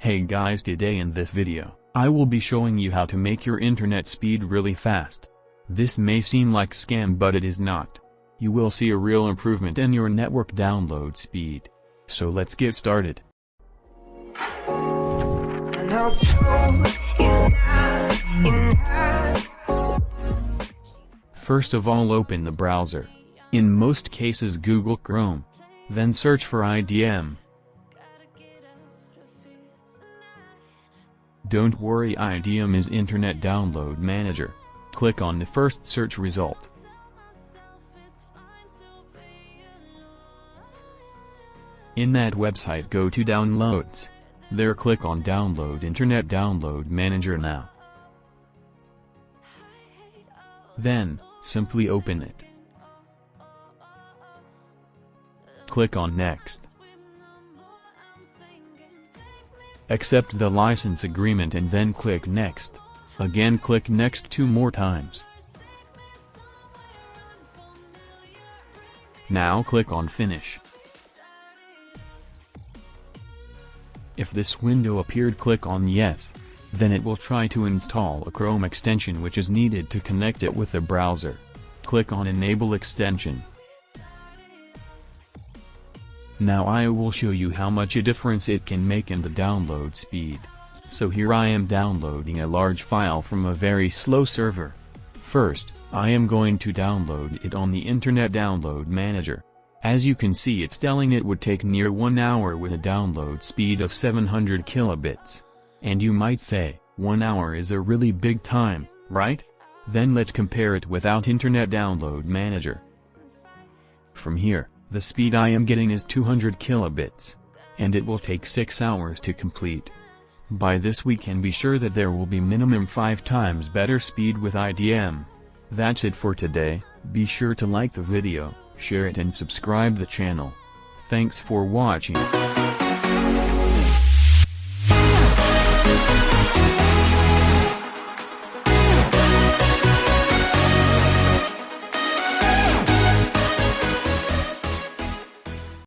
Hey guys, today in this video, I will be showing you how to make your internet speed really fast. This may seem like scam, but it is not. You will see a real improvement in your network download speed. So let's get started. First of all, open the browser. In most cases Google Chrome. Then search for IDM. Don't worry, IDM is Internet Download Manager. Click on the first search result. In that website, go to Downloads. There click on Download Internet Download Manager now. Then, simply open it. Click on Next. Accept the license agreement and then click Next. Again click Next 2 more times. Now click on Finish. If this window appeared, click on Yes. Then it will try to install a Chrome extension which is needed to connect it with the browser. Click on Enable Extension. Now I will show you how much a difference it can make in the download speed. So here I am downloading a large file from a very slow server. First, I am going to download it on the Internet Download Manager. As you can see, it's telling it would take near 1 hour with a download speed of 700 kilobits. And you might say, 1 hour is a really big time, right? Then let's compare it without Internet Download Manager. From here, the speed I am getting is 200 kilobits. And it will take 6 hours to complete. By this we can be sure that there will be minimum 5 times better speed with IDM. That's it for today. Be sure to like the video, share it and subscribe the channel. Thanks for watching.